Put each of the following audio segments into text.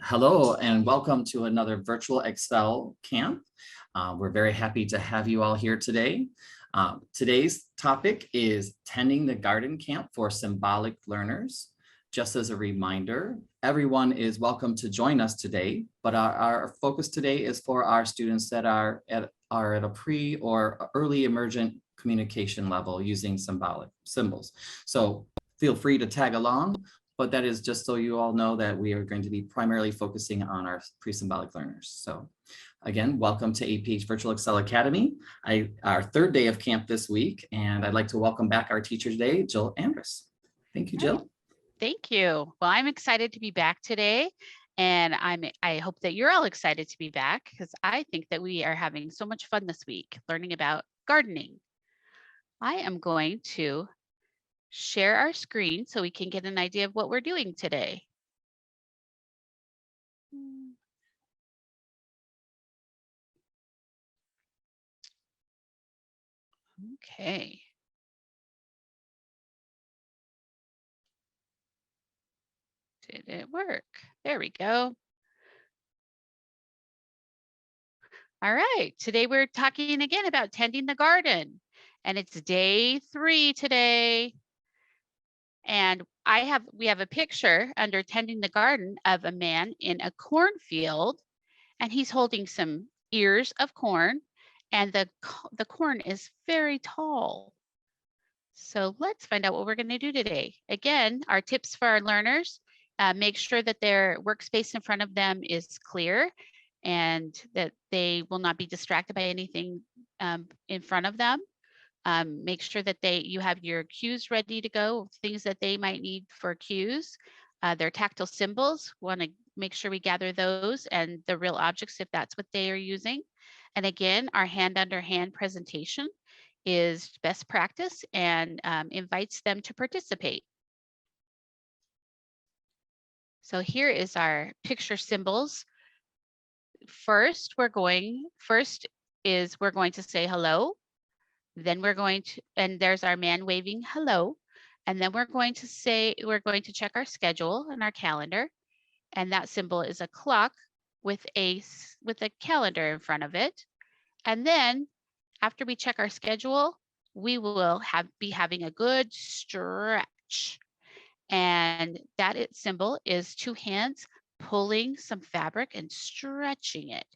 Hello and welcome to another virtual ExCEL camp. We're very happy to have you all here today. Today's topic is tending the garden camp for symbolic learners. Just as a reminder, everyone is welcome to join us today, but our focus today is for our students that are at a pre or early emergent communication level using symbolic symbols. So feel free to tag along, but that is just so you all know that we are going to be primarily focusing on our pre-symbolic learners. So again, welcome to APH Virtual ExCEL Academy, our third day of camp this week, and I'd like to welcome back our teacher today, Jill Andrus. Thank you, Jill. Right. Thank you. Well, I'm excited to be back today, and I hope that you're all excited to be back because I think that we are having so much fun this week learning about gardening. I am going to share our screen so we can get an idea of what we're doing today. Okay. Did it work? There we go. All right, today we're talking again about tending the garden, and it's day 3 today. And we have a picture under tending the garden of a man in a cornfield, and he's holding some ears of corn, and the corn is very tall. So let's find out what we're going to do today. Again, our tips for our learners: make sure that their workspace in front of them is clear and that they will not be distracted by anything in front of them. Make sure that you have your cues ready to go, things that they might need for cues. Their tactile symbols, want to make sure we gather those, and the real objects if that's what they are using. And again, our hand under hand presentation is best practice and invites them to participate. So here is our picture symbols. First, we're going to say hello. Then we're going to, and there's our man waving hello. And then we're going to check our schedule and our calendar. And that symbol is a clock with a calendar in front of it. And then after we check our schedule, we will be having a good stretch. And that symbol is 2 hands pulling some fabric and stretching it.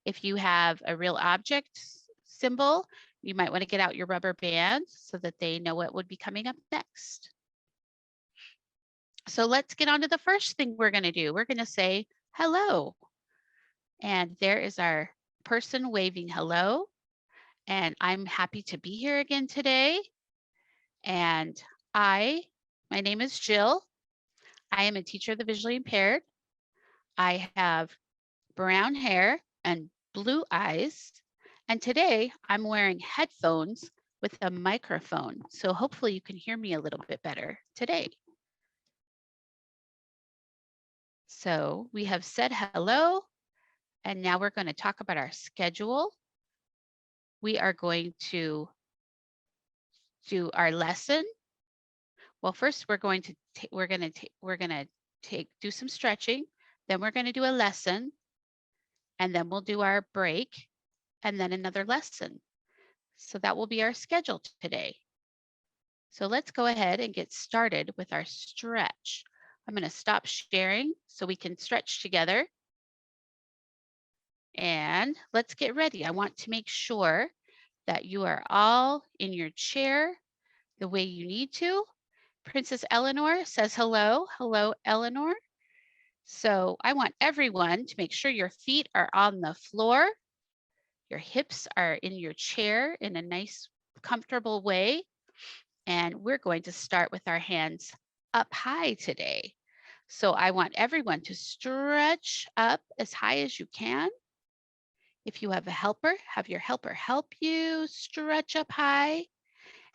If you have a real object symbol, you might want to get out your rubber bands so that they know what would be coming up next. So let's get on to the first thing we're going to do. We're going to say hello. And there is our person waving hello. And I'm happy to be here again today. And my name is Jill. I am a teacher of the visually impaired. I have brown hair and blue eyes. And today I'm wearing headphones with a microphone. So hopefully you can hear me a little bit better today. So we have said hello, and now we're going to talk about our schedule. We are going to do our lesson. Well, first we're going to do some stretching, then we're going to do a lesson, and then we'll do our break, and then another lesson. So that will be our schedule today. So let's go ahead and get started with our stretch. I'm going to stop sharing so we can stretch together. And let's get ready. I want to make sure that you are all in your chair the way you need to. Princess Eleanor says hello. Hello, Eleanor. So I want everyone to make sure your feet are on the floor. Your hips are in your chair in a nice, comfortable way. And we're going to start with our hands up high today. So I want everyone to stretch up as high as you can. If you have a helper, have your helper help you stretch up high,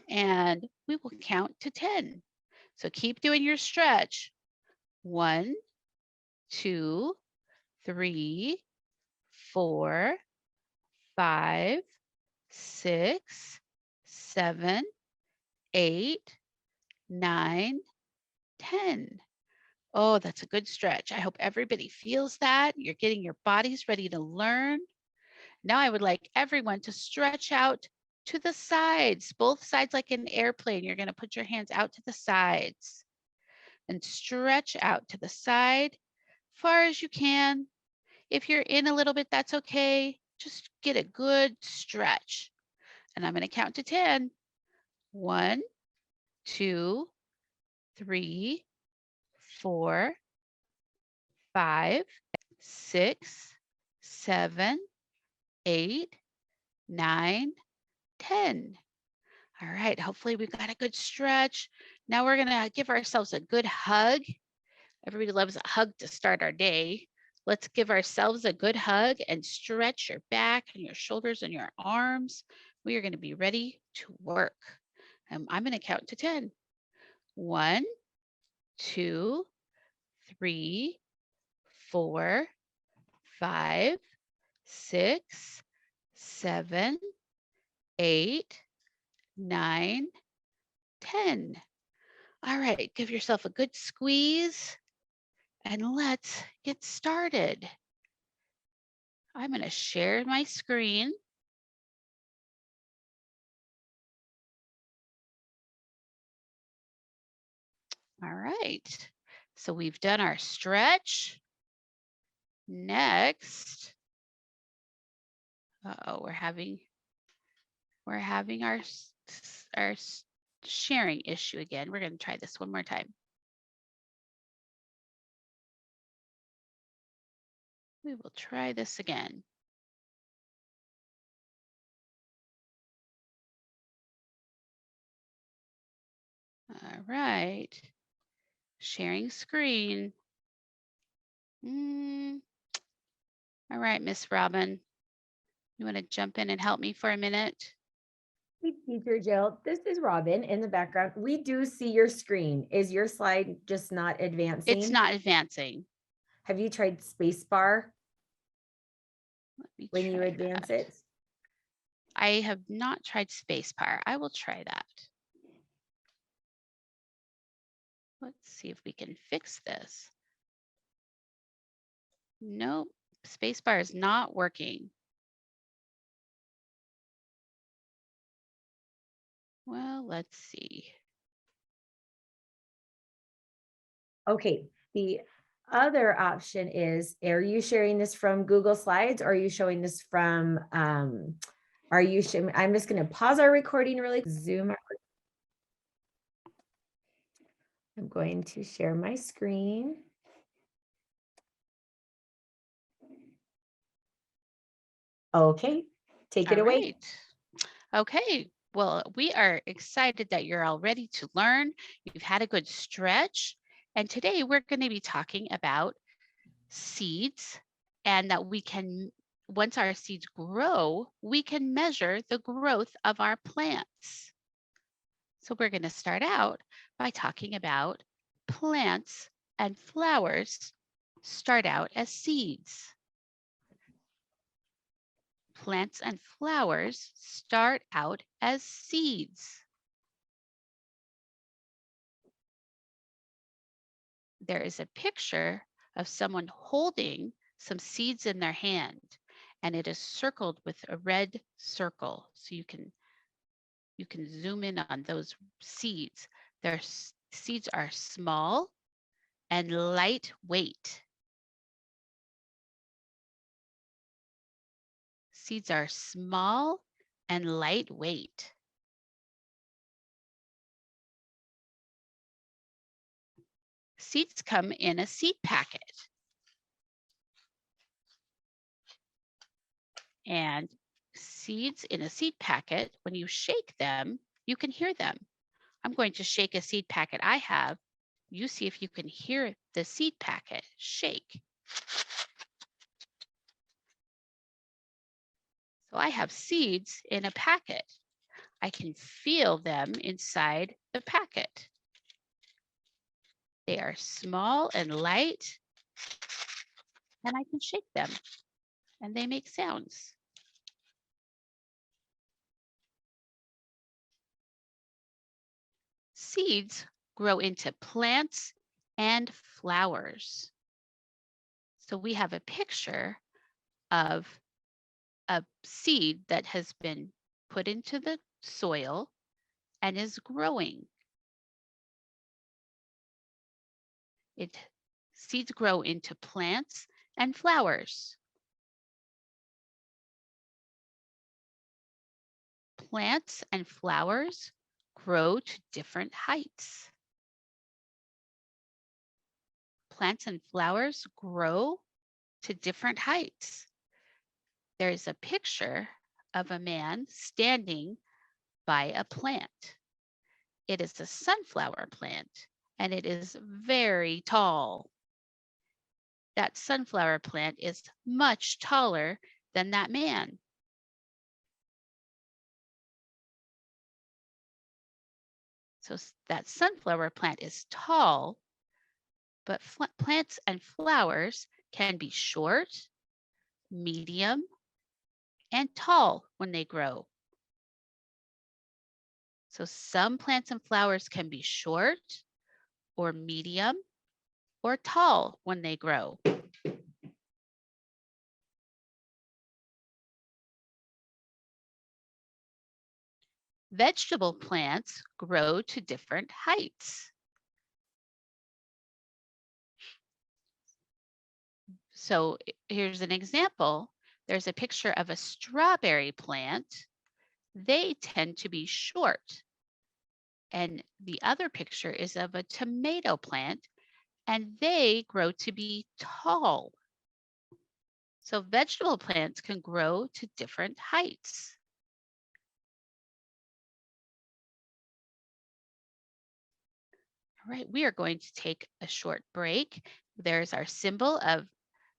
and we will count to 10. So keep doing your stretch. 1, 2, 3, 4, 5, 6, 7, 8, 9, 10. Oh, that's a good stretch. I hope everybody feels that. You're getting your bodies ready to learn. Now I would like everyone to stretch out to the sides, both sides like an airplane. You're going to put your hands out to the sides and stretch out to the side far as you can. If you're in a little bit, that's okay. Just get a good stretch. And I'm going to count to 10. 1, 2, 3, 4, 5, 6, 7, 8, 9, 10. All right, hopefully we got a good stretch. Now we're gonna give ourselves a good hug. Everybody loves a hug to start our day. Let's give ourselves a good hug and stretch your back and your shoulders and your arms. We are gonna be ready to work. I'm gonna count to 10. 1, 2, 3, 4, 5, 6, 7, 8, 9, 10. All right, give yourself a good squeeze and let's get started. I'm going to share my screen. All right, so we've done our stretch. Next, we're having our sharing issue again. We're going to try this one more time. We will try this again. All right, sharing screen. All right, Miss Robin, you want to jump in and help me for a minute? Hey, Teacher Jill, this is Robin in the background. We do see your screen. Is your slide just not advancing? It's not advancing. Have you tried spacebar Let me when you try advance that. it? I have not tried spacebar. I will try that. Let's see if we can fix this. Nope, spacebar is not working. Well, let's see. Okay, the other option is, are you sharing this from Google Slides or are you showing this from, I'm just going to pause our recording really, Zoom. I'm going to share my screen. Okay, take it away. Right. Okay, well, we are excited that you're all ready to learn. You've had a good stretch. And today we're going to be talking about seeds and that we can, once our seeds grow, we can measure the growth of our plants. So we're going to start out by talking about plants and flowers start out as seeds. Plants and flowers start out as seeds. There is a picture of someone holding some seeds in their hand, and it is circled with a red circle. So you can zoom in on those seeds. Their seeds are small and lightweight. Seeds are small and lightweight. Seeds come in a seed packet. And seeds in a seed packet, when you shake them, you can hear them. I'm going to shake a seed packet I have. You see if you can hear the seed packet shake. So I have seeds in a packet. I can feel them inside the packet. They are small and light, and I can shake them, and they make sounds. Seeds grow into plants and flowers. So we have a picture of a seed that has been put into the soil and is growing. Seeds grow into plants and flowers. Plants and flowers grow to different heights. Plants and flowers grow to different heights. There's a picture of a man standing by a plant. It is a sunflower plant, and it is very tall. That sunflower plant is much taller than that man. So that sunflower plant is tall, but plants and flowers can be short, medium, and tall when they grow. So some plants and flowers can be short or medium or tall when they grow. Vegetable plants grow to different heights. So here's an example. There's a picture of a strawberry plant. They tend to be short. And the other picture is of a tomato plant, and they grow to be tall. So vegetable plants can grow to different heights. All right, we are going to take a short break. There's our symbol of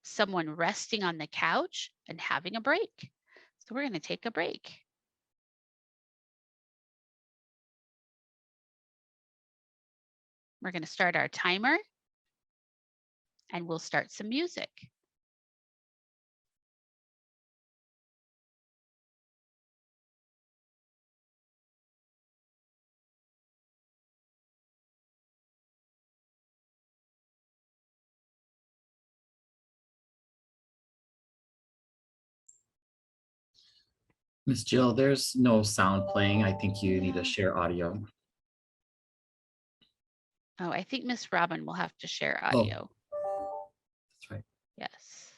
someone resting on the couch and having a break. So we're going to take a break. We're going to start our timer, and we'll start some music. Miss Jill, there's no sound playing. I think you need to share audio. Oh, I think Miss Robin will have to share Oh. audio. That's right. Yes.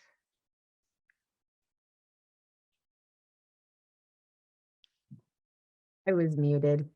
I was muted.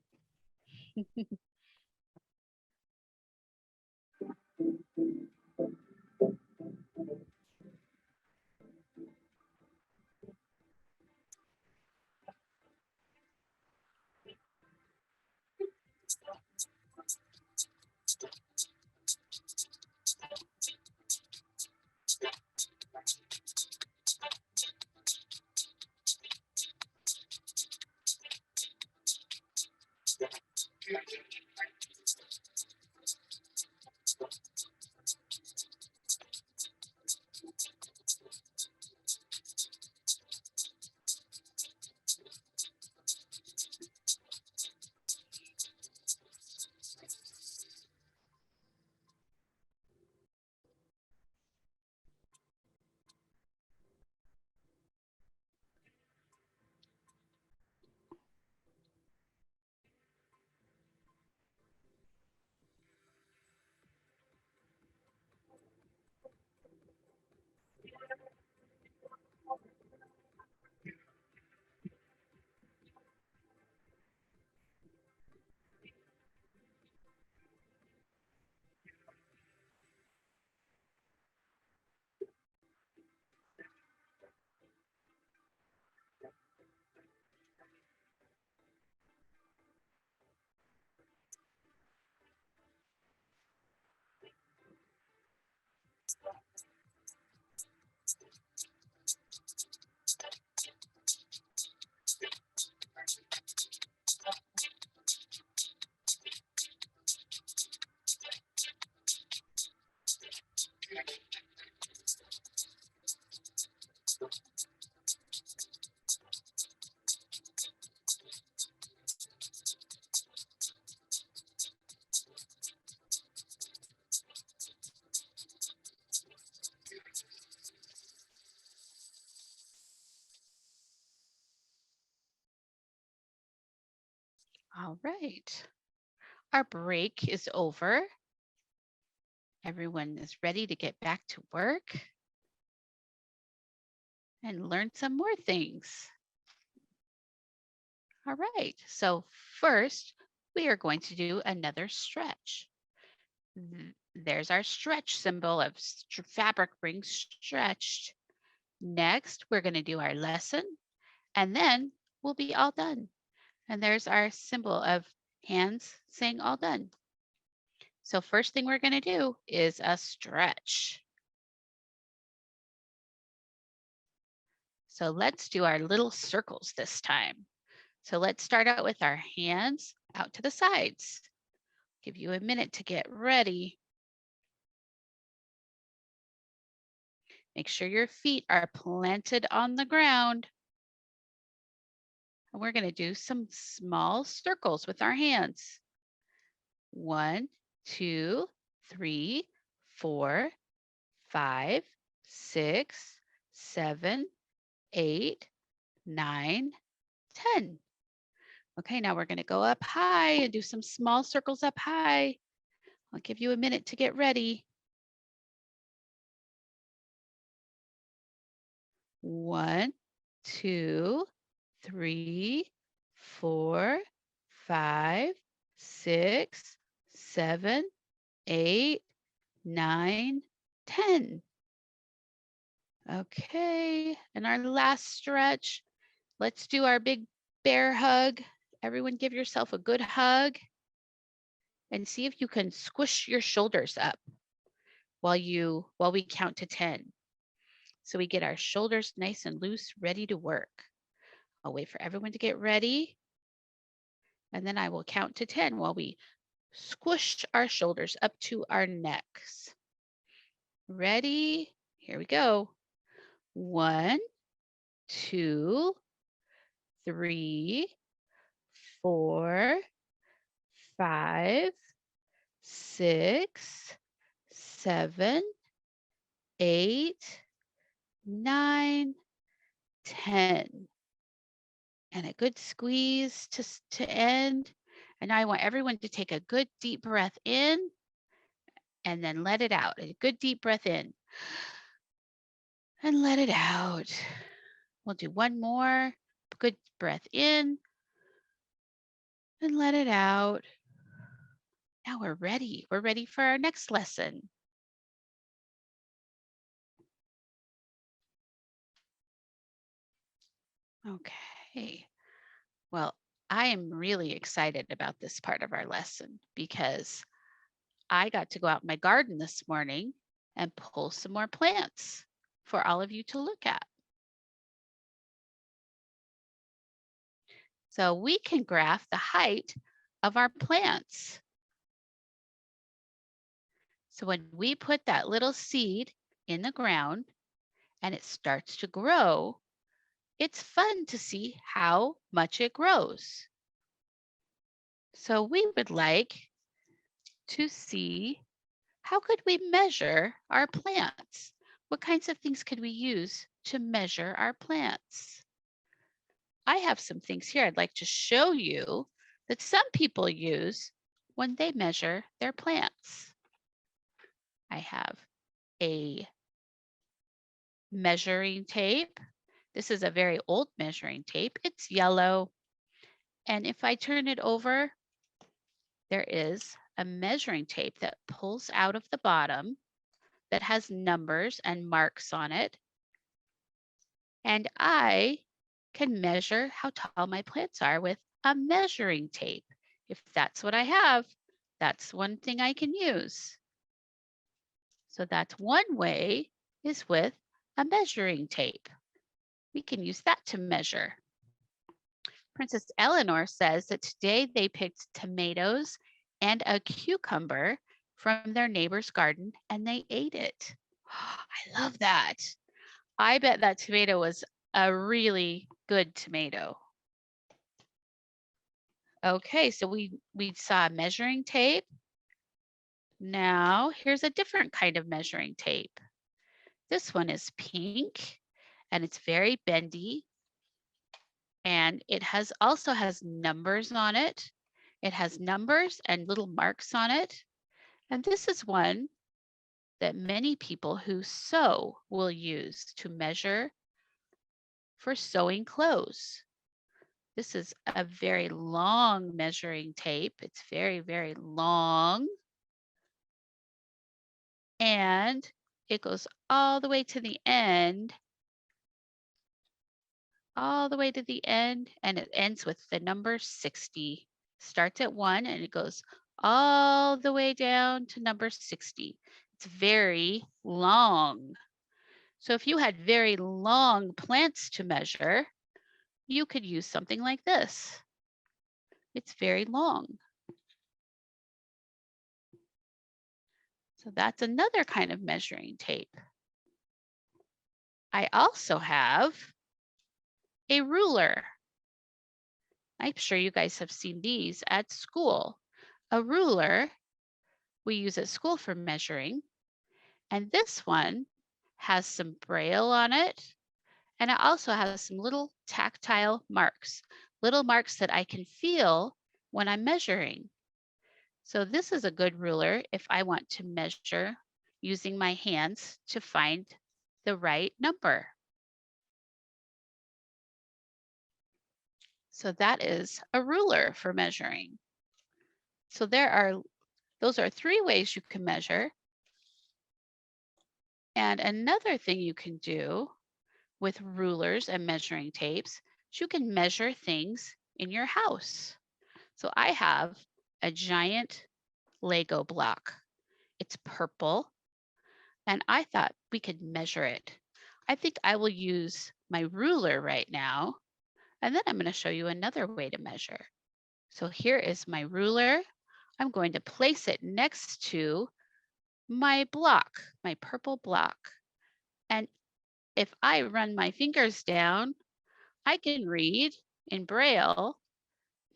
All right. Our break is over. Everyone is ready to get back to work and learn some more things. All right, so first we are going to do another stretch. There's our stretch symbol of fabric being stretched. Next, we're going to do our lesson, and then we'll be all done. And there's our symbol of hands saying all done. So first thing we're going to do is a stretch. So let's do our little circles this time. So let's start out with our hands out to the sides. Give you a minute to get ready. Make sure your feet are planted on the ground. And we're going to do some small circles with our hands. 1, 2, 3, 4, 5, 6, 7, 8, 9, 10. Okay, now we're going to go up high and do some small circles up high. I'll give you a minute to get ready. 1, 2, 3, 4, 5, 6, 7, 8, 9, 10. Okay, and our last stretch. Let's do our big bear hug. Everyone give yourself a good hug and see if you can squish your shoulders up while we count to 10. So we get our shoulders nice and loose, ready to work. I'll wait for everyone to get ready. And then I will count to 10 while we squish our shoulders up to our necks. Ready? Here we go. 1, 2, 3, 4, 5, 6, 7, 8, 9, 10. And a good squeeze to end. And now I want everyone to take a good deep breath in and then let it out. A good deep breath in and let it out. We'll do one more. Good breath in and let it out. Now we're ready. We're ready for our next lesson. Okay. Well, I am really excited about this part of our lesson because I got to go out in my garden this morning and pull some more plants for all of you to look at. So we can graph the height of our plants. So when we put that little seed in the ground and it starts to grow, it's fun to see how much it grows. So we would like to see, how could we measure our plants? What kinds of things could we use to measure our plants? I have some things here I'd like to show you that some people use when they measure their plants. I have a measuring tape. This is a very old measuring tape. It's yellow. And if I turn it over, there is a measuring tape that pulls out of the bottom that has numbers and marks on it. And I can measure how tall my plants are with a measuring tape. If that's what I have, that's one thing I can use. So that's one way, is with a measuring tape. We can use that to measure. Princess Eleanor says that today they picked tomatoes and a cucumber from their neighbor's garden and they ate it. I love that. I bet that tomato was a really good tomato. Okay, so we saw measuring tape. Now here's a different kind of measuring tape. This one is pink and it's very bendy. And it also has numbers on it. It has numbers and little marks on it. And this is one that many people who sew will use to measure for sewing clothes. This is a very long measuring tape. It's very, very long. And it goes all the way to the end, all the way to the end, and it ends with the number 60. Starts at 1 and it goes all the way down to number 60. It's very long. So if you had very long plants to measure, you could use something like this. It's very long. So that's another kind of measuring tape. I also have a ruler. I'm sure you guys have seen these at school. A ruler we use at school for measuring. And this one has some braille on it. And it also has some little tactile marks, little marks that I can feel when I'm measuring. So this is a good ruler if I want to measure using my hands to find the right number. So that is a ruler for measuring. So those are 3 ways you can measure. And another thing you can do with rulers and measuring tapes is you can measure things in your house. So I have a giant Lego block. It's purple, and I thought we could measure it. I think I will use my ruler right now, and then I'm going to show you another way to measure. So here is my ruler. I'm going to place it next to my block, my purple block. And if I run my fingers down, I can read in Braille,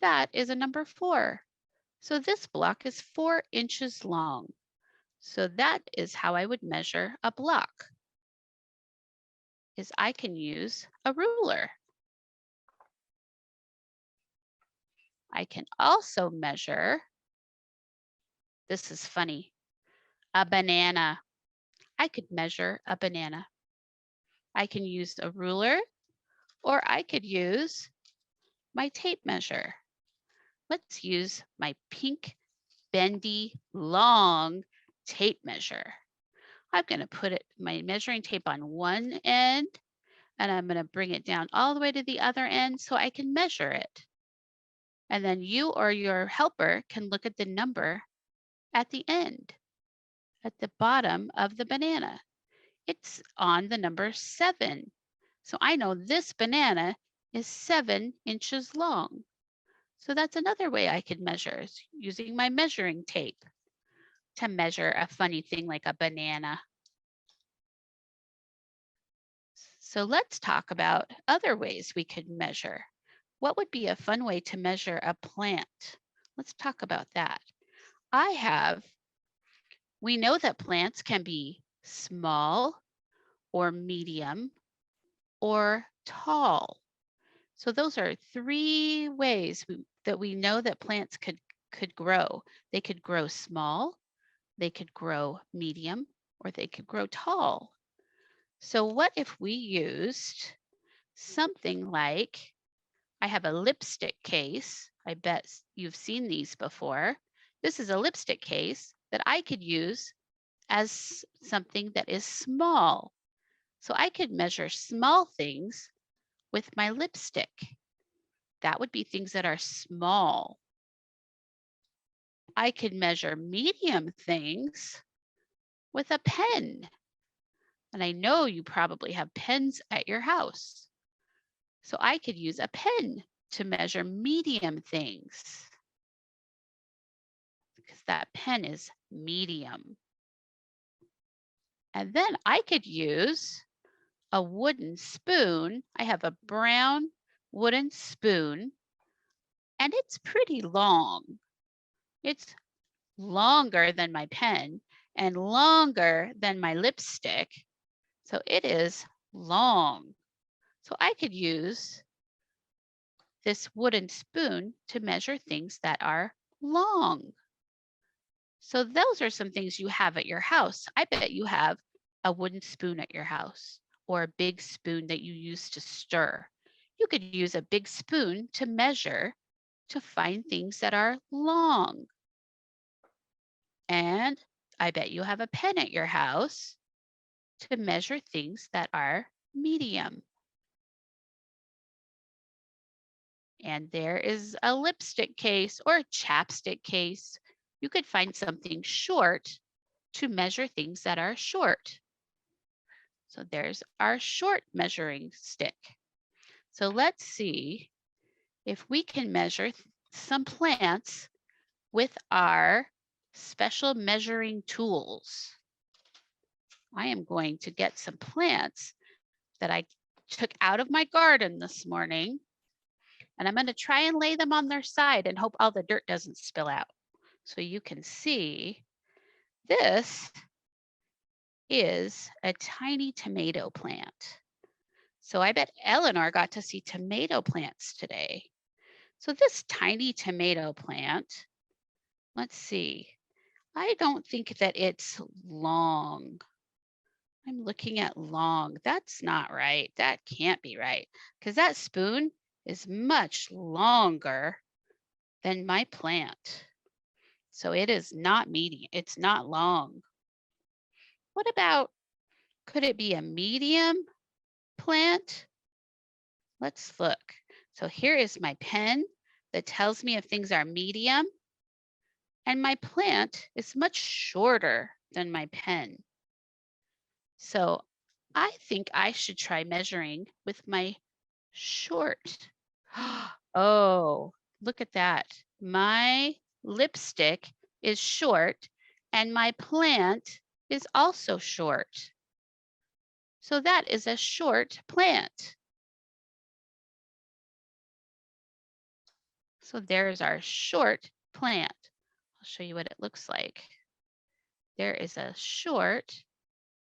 that is a number 4. So this block is 4 inches long. So that is how I would measure a block, is I can use a ruler. I can also measure, this is funny, a banana. I could measure a banana. I can use a ruler, or I could use my tape measure. Let's use my pink, bendy, long tape measure. I'm going to put my measuring tape on one end, and I'm going to bring it down all the way to the other end so I can measure it. And then you or your helper can look at the number at the end, at the bottom of the banana. It's on the number 7. So I know this banana is 7 inches long. So that's another way I could measure, is using my measuring tape to measure a funny thing like a banana. So let's talk about other ways we could measure. What would be a fun way to measure a plant? Let's talk about that. We know that plants can be small or medium or tall. So those are 3 ways that we know that plants could grow. They could grow small, they could grow medium, or they could grow tall. So what if we used something like, I have a lipstick case. I bet you've seen these before. This is a lipstick case that I could use as something that is small. So I could measure small things with my lipstick. That would be things that are small. I could measure medium things with a pen. And I know you probably have pens at your house. So I could use a pen to measure medium things, because that pen is medium. And then I could use a wooden spoon. I have a brown wooden spoon, and it's pretty long. It's longer than my pen and longer than my lipstick. So it is long. So I could use this wooden spoon to measure things that are long. So those are some things you have at your house. I bet you have a wooden spoon at your house or a big spoon that you use to stir. You could use a big spoon to measure to find things that are long. And I bet you have a pen at your house to measure things that are medium. And there is a lipstick case or a chapstick case. You could find something short to measure things that are short. So there's our short measuring stick. So let's see if we can measure some plants with our special measuring tools. I am going to get some plants that I took out of my garden this morning, and I'm going to try and lay them on their side and hope all the dirt doesn't spill out. So you can see this is a tiny tomato plant. So I bet Eleanor got to see tomato plants today. So this tiny tomato plant, let's see, I don't think that it's long. I'm looking at long. That's not right. That can't be right because that spoon is much longer than my plant. So it is not medium. It's not long. What about, could it be a medium plant? Let's look. So here is my pen that tells me if things are medium, and my plant is much shorter than my pen. So I think I should try measuring with my short. Oh, look at that. My lipstick is short and my plant is also short. So that is a short plant. So there's our short plant. I'll show you what it looks like. There is a short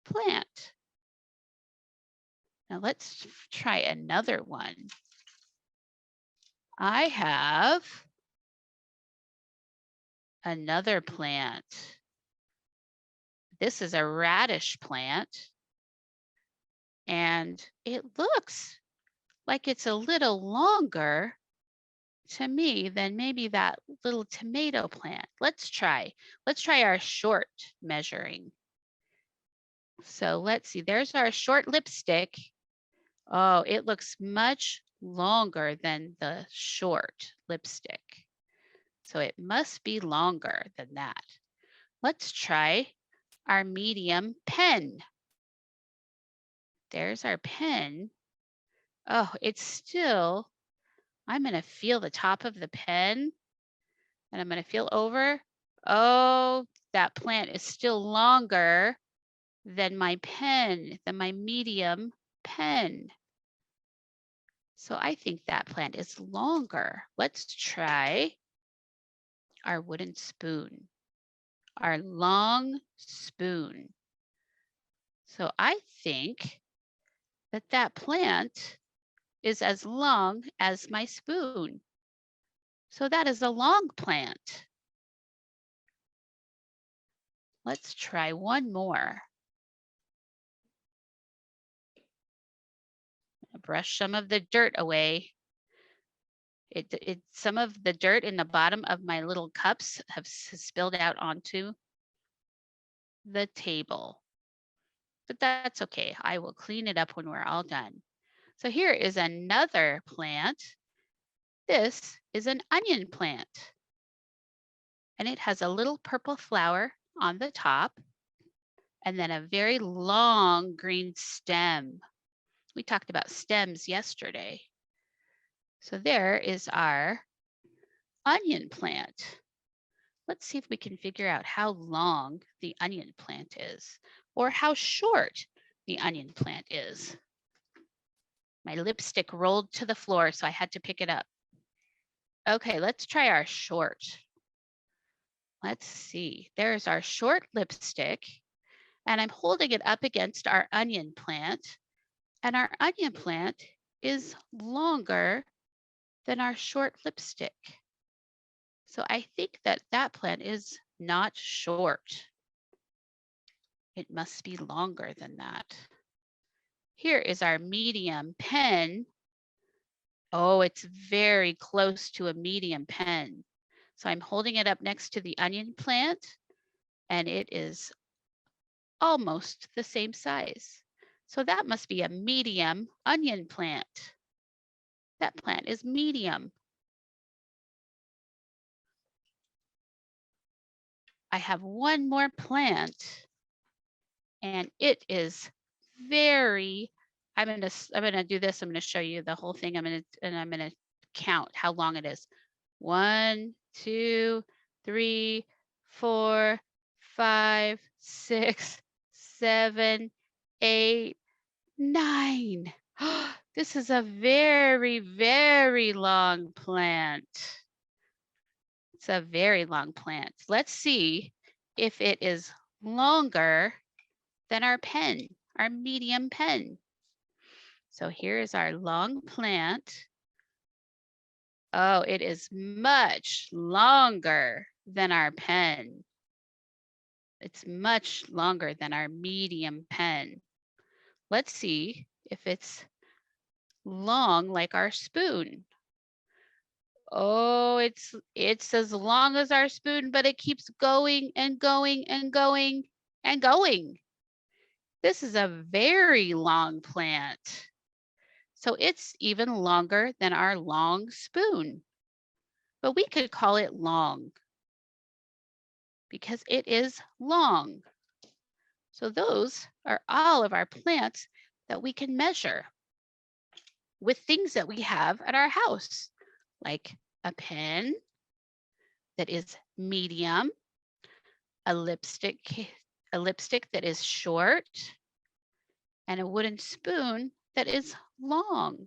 plant. Now let's try another one. I have another plant. This is a radish plant. And it looks like it's a little longer to me than maybe that little tomato plant. Let's try our short measuring. So let's see, there's our short lipstick. Oh, it looks much longer than the short lipstick. So it must be longer than that. Let's try our medium pen. There's our pen. Oh, it's still, I'm going to feel the top of the pen and I'm going to feel over. Oh, that plant is still longer than my pen, than my medium pen. So I think that plant is longer. Let's try our wooden spoon, our long spoon. So I think that that plant is as long as my spoon. So that is a long plant. Let's try one more. Brush some of the dirt away. Some of the dirt in the bottom of my little cups have spilled out onto the table. But that's okay. I will clean it up when we're all done. So here is another plant. This is an onion plant. And it has a little purple flower on the top and then a very long green stem. We talked about stems yesterday. So there is our onion plant. Let's see if we can figure out how long the onion plant is or how short the onion plant is. My lipstick rolled to the floor, so I had to pick it up. Okay, let's try our short. Let's see, there's our short lipstick, and I'm holding it up against our onion plant, and our onion plant is longer than our short lipstick. So I think that that plant is not short. It must be longer than that. Here is our medium pen. Oh, it's very close to a medium pen. So I'm holding it up next to the onion plant, and it is almost the same size. So that must be a medium onion plant. That plant is medium. I have one more plant, and it is very, I'm gonna do this. I'm gonna show you the whole thing. I'm gonna count how long it is. 1, 2, 3, 4, 5, 6, 7, 8, 9. This is a very, very long plant. It's a very long plant. Let's see if it is longer than our pen, our medium pen. So here is our long plant. Oh, it is much longer than our pen. It's much longer than our medium pen. Let's see if it's long like our spoon. Oh, it's as long as our spoon, but it keeps going and going and going and going. This is a very long plant. So it's even longer than our long spoon. But we could call it long because it is long. So those are all of our plants that we can measure with things that we have at our house, like a pen that is medium, a lipstick that is short, and a wooden spoon that is long.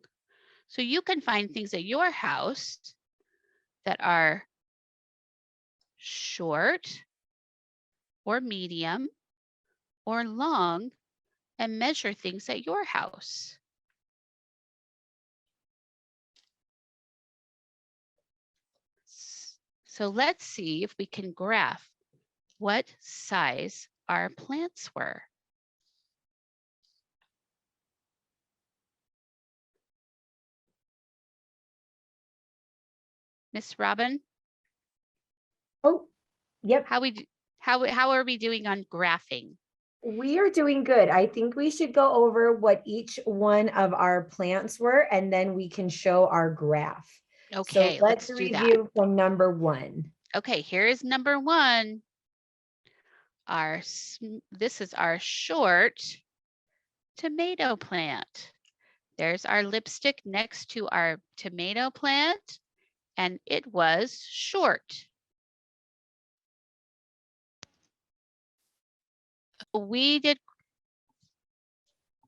So you can find things at your house that are short or medium or long and measure things at your house. So let's see if we can graph what size our plants were. Miss Robin? Oh, yep. How are we doing on graphing? We are doing good. I think we should go over what each one of our plants were, and then we can show our graph. Okay, so let's let's do that. review from number 1. Okay, here is number 1. This is our short tomato plant. There's our lipstick next to our tomato plant, and it was short.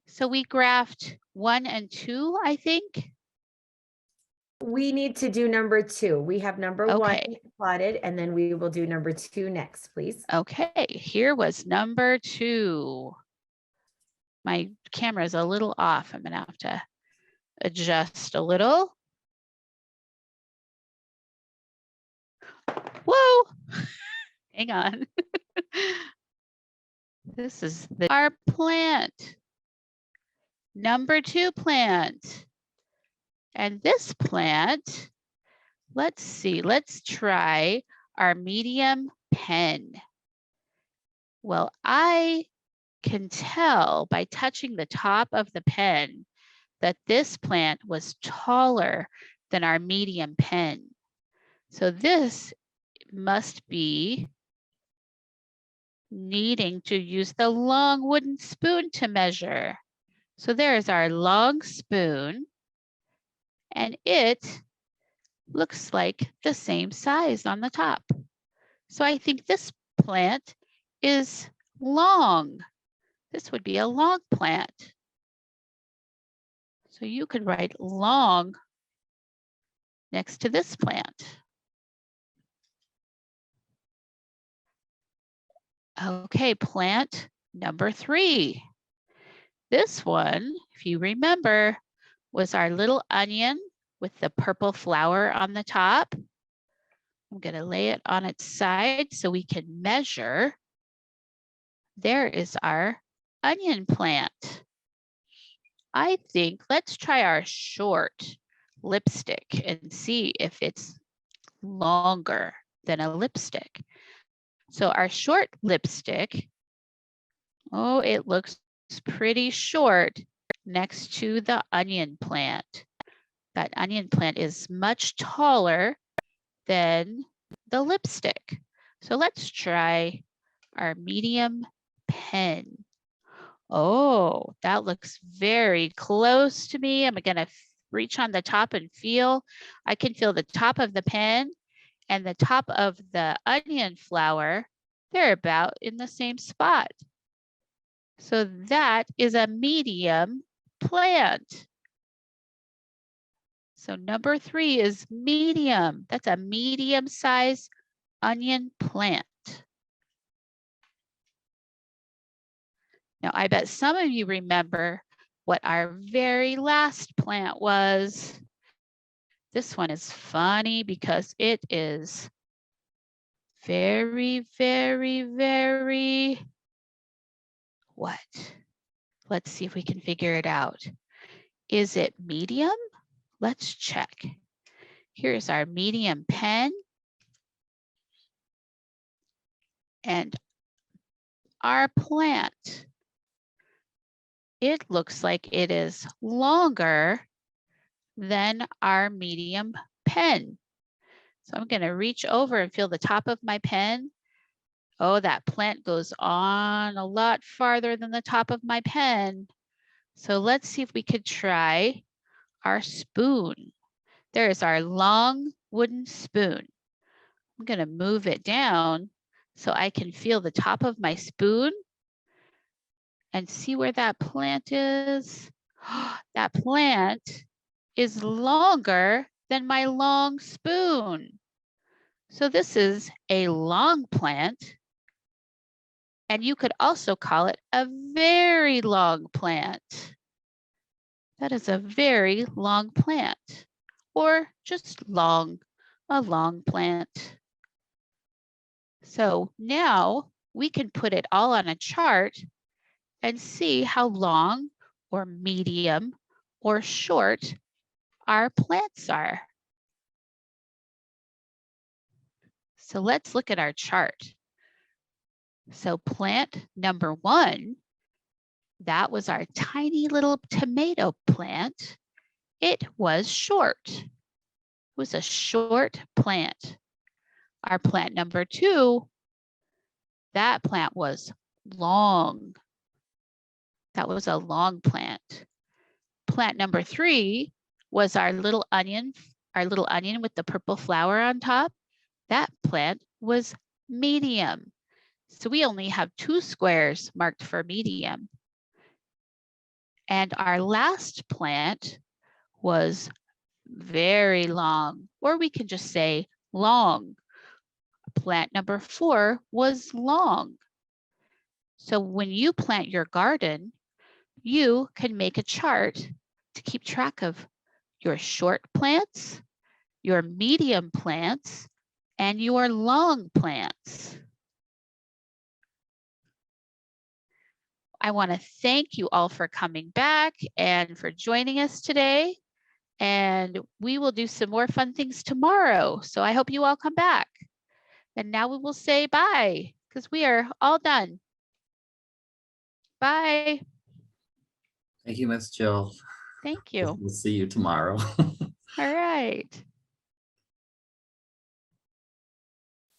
So we graphed 1 and 2, I think. We need to do number 2. We have number 1 plotted, and then we will do number 2 next, please. Okay, here was number 2. My camera is a little off. I'm gonna have to adjust a little. Whoa, hang on. This is our plant. Number 2 plant. And this plant, let's see, let's try our medium pen. Well, I can tell by touching the top of the pen that this plant was taller than our medium pen. So this must be needing to use the long wooden spoon to measure. So there's our long spoon, and it looks like the same size on the top. So I think this plant is long. This would be a long plant. So you could write long next to this plant. Okay, plant number 3. This one, if you remember, was our little onion with the purple flower on the top. I'm going to lay it on its side so we can measure. There is our onion plant. I think let's try our short lipstick and see if it's longer than a lipstick. So our short lipstick, oh, it looks pretty short next to the onion plant. That onion plant is much taller than the lipstick. So let's try our medium pen. Oh, that looks very close to me. I'm going to reach on the top and feel. I can feel the top of the pen and the top of the onion flower. They're about in the same spot. So that is a medium plant. So number 3 is medium. That's a medium-sized onion plant. Now, I bet some of you remember what our very last plant was. This one is funny because it is very, very, very, what? Let's see if we can figure it out. Is it medium? Let's check. Here's our medium pen. And our plant. It looks like it is longer than our medium pen. So I'm going to reach over and feel the top of my pen. Oh, that plant goes on a lot farther than the top of my pen. So let's see if we could try our spoon. There's our long wooden spoon. I'm going to move it down so I can feel the top of my spoon and see where that plant is. That plant is longer than my long spoon. So this is a long plant. And you could also call it a very long plant. That is a very long plant, or just long, a long plant. So now we can put it all on a chart and see how long or medium or short our plants are. So let's look at our chart. So plant number 1, that was our tiny little tomato plant. It was short. It was a short plant. Our plant number 2, that plant was long. That was a long plant. Plant number 3 was our little onion with the purple flower on top. That plant was medium. So we only have 2 squares marked for medium. And our last plant was very long, or we can just say long. Plant number 4 was long. So when you plant your garden, you can make a chart to keep track of your short plants, your medium plants, and your long plants. I want to thank you all for coming back and for joining us today. And we will do some more fun things tomorrow. So I hope you all come back. And now we will say bye because we are all done. Bye. Thank you, Miss Jill. Thank you. We'll see you tomorrow. All right.